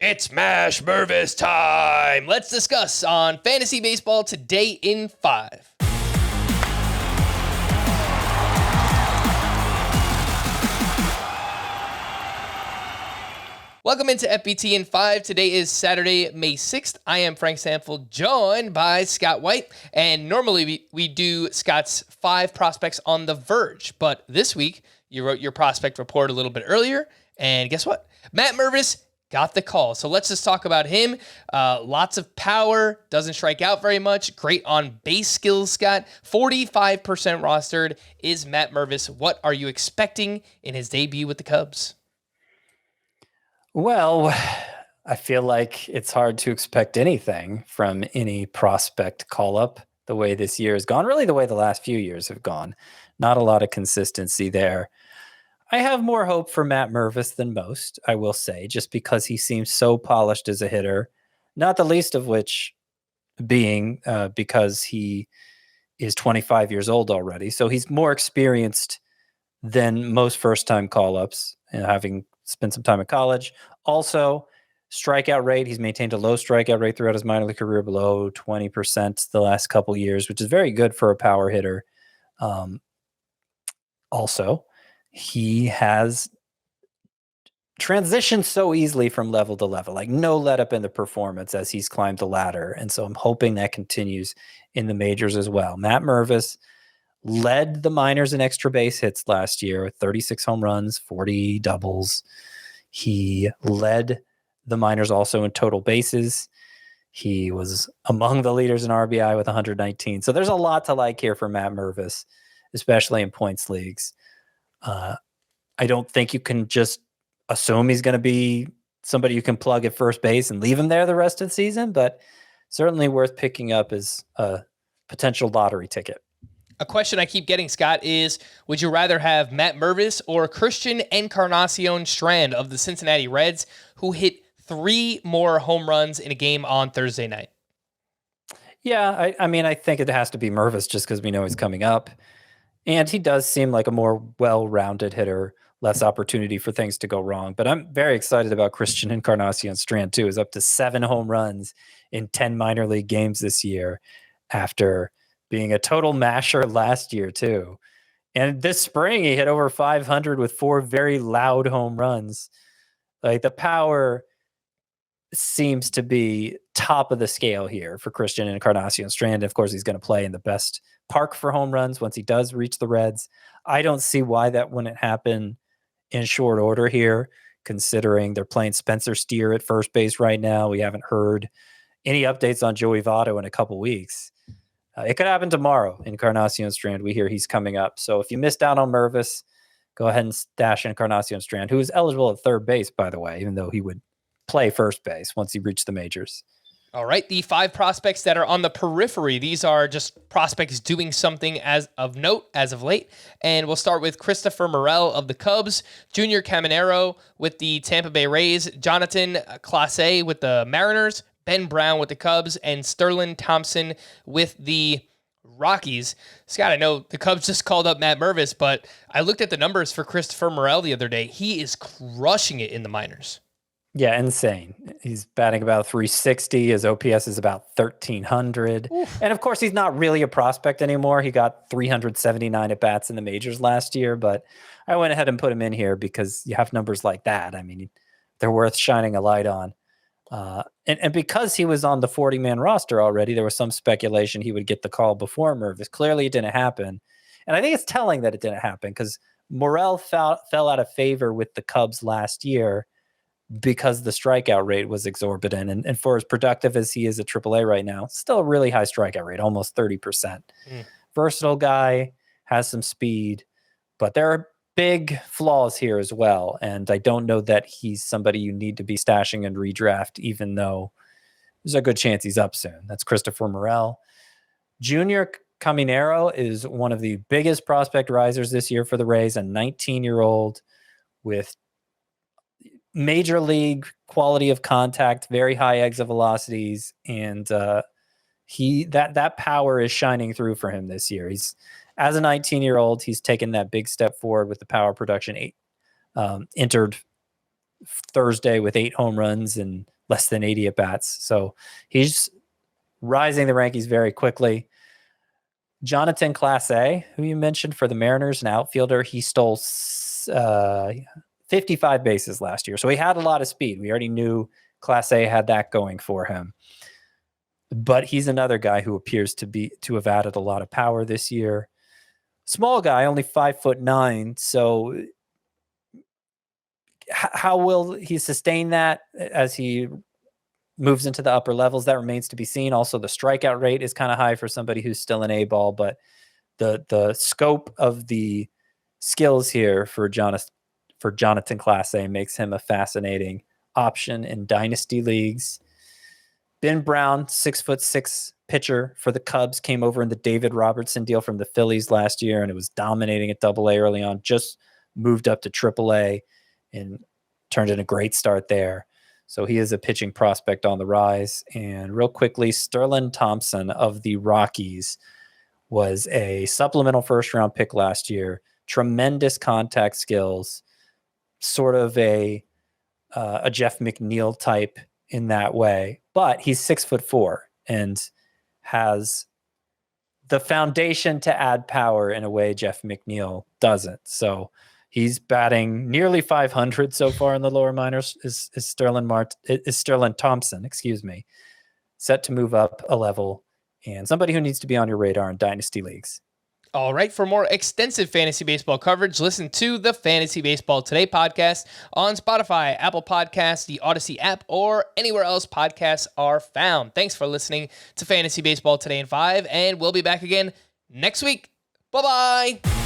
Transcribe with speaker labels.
Speaker 1: It's Mash Mervis time. Let's discuss on fantasy baseball today in 5. Welcome into FBT in 5. Today is Saturday, May 6th. I am Frank Sample, joined by Scott White. And normally we do Scott's 5 prospects on the verge. But this week, you wrote your prospect report a little bit earlier. And guess what? Matt Mervis got the call. So let's just talk about him. Lots of power, doesn't strike out very much. Great on base skills, Scott. 45% rostered is Matt Mervis. What are you expecting in his debut with the Cubs?
Speaker 2: Well, I feel like it's hard to expect anything from any prospect call-up the way this year has gone, really the way the last few years have gone. Not a lot of consistency there. I have more hope for Matt Mervis than most, I will say, just because he seems so polished as a hitter, not the least of which being because he is 25 years old already. So he's more experienced than most first-time call-ups, having spent some time at college. Also, strikeout rate, he's maintained a low strikeout rate throughout his minor league career, below 20% the last couple years, which is very good for a power hitter. Also, he has transitioned so easily from level to level, like no let up in the performance as he's climbed the ladder. And so I'm hoping that continues in the majors as well. Matt Mervis led the minors in extra base hits last year with 36 home runs, 40 doubles. He led the minors also in total bases. He was among the leaders in RBI with 119. So there's a lot to like here for Matt Mervis, especially in points leagues. I don't think you can just assume he's going to be somebody you can plug at first base and leave him there the rest of the season, but certainly worth picking up as a potential lottery ticket.
Speaker 1: A question I keep getting, Scott, is would you rather have Matt Mervis or Christian Encarnacion-Strand of the Cincinnati Reds, who hit 3 more home runs in a game on Thursday night?
Speaker 2: Yeah, I mean, I think it has to be Mervis just because we know he's coming up. And he does seem like a more well-rounded hitter, less opportunity for things to go wrong. But I'm very excited about Christian Encarnacion-Strand, too. He's up to 7 home runs in 10 minor league games this year after being a total masher last year, too. And this spring, he hit over 500 with 4 very loud home runs. Like, the power seems to be top of the scale here for Christian Encarnacion-Strand. Of course, he's going to play in the best park for home runs once he does reach the Reds. I don't see why that wouldn't happen in short order here, considering they're playing Spencer Steer at first base right now. We haven't heard any updates on Joey Votto in a couple weeks. It could happen tomorrow. Encarnacion-Strand, we hear he's coming up. So if you missed out on Mervis, go ahead and stash Encarnacion-Strand, who is eligible at third base, by the way, even though he would play first base once he reached the majors.
Speaker 1: All right, the 5 prospects that are on the periphery. These are just prospects doing something as of note as of late. And we'll start with Christopher Morel of the Cubs, Junior Caminero with the Tampa Bay Rays, Jonathan Clase with the Mariners, Ben Brown with the Cubs, and Sterling Thompson with the Rockies. Scott, I know the Cubs just called up Matt Mervis, but I looked at the numbers for Christopher Morel the other day. He is crushing it in the minors.
Speaker 2: Yeah, insane. He's batting about 360. His OPS is about 1,300. Oof. And of course, he's not really a prospect anymore. He got 379 at-bats in the majors last year, but I went ahead and put him in here because you have numbers like that. I mean, they're worth shining a light on. And because he was on the 40-man roster already, there was some speculation he would get the call before Mervis. Clearly, it didn't happen. And I think it's telling that it didn't happen because Morel fell out of favor with the Cubs last year because the strikeout rate was exorbitant. And for as productive as he is at AAA right now, still a really high strikeout rate, almost 30%. Versatile guy, has some speed, but there are big flaws here as well. And I don't know that he's somebody you need to be stashing and redraft, even though there's a good chance he's up soon. That's Christopher Morel. Junior Caminero is one of the biggest prospect risers this year for the Rays, a 19-year-old with major league quality of contact, very high exit velocities, and that power is shining through for him this year. He's, as a 19-year-old, he's taken that big step forward with the power production. Entered Thursday with 8 home runs and less than 80 at bats. So he's rising the rankings very quickly. Jonathan Class A, who you mentioned for the Mariners, an outfielder, he stole 55 bases last year. So he had a lot of speed. We already knew Class A had that going for him. But he's another guy who appears to have added a lot of power this year. Small guy, only 5'9". So how will he sustain that as he moves into the upper levels? That remains to be seen. Also, the strikeout rate is kind of high for somebody who's still an A-ball, but the scope of the skills here for Jonathan Class A makes him a fascinating option in dynasty leagues. Ben Brown, 6'6" pitcher for the Cubs, came over in the David Robertson deal from the Phillies last year, and it was dominating at Double-A early on. Just moved up to Triple-A and turned in a great start there. So he is a pitching prospect on the rise. And real quickly, Sterling Thompson of the Rockies was a supplemental first-round pick last year. Tremendous contact skills, sort of a Jeff McNeil type in that way, but he's 6'4" and has the foundation to add power in a way Jeff McNeil doesn't. So he's batting nearly 500 so far in the lower minors. Is Sterling Thompson, set to move up a level, and somebody who needs to be on your radar in dynasty leagues.
Speaker 1: All right, for more extensive fantasy baseball coverage, listen to the Fantasy Baseball Today podcast on Spotify, Apple Podcasts, the Audacy app, or anywhere else podcasts are found. Thanks for listening to Fantasy Baseball Today in 5, and we'll be back again next week. Bye-bye.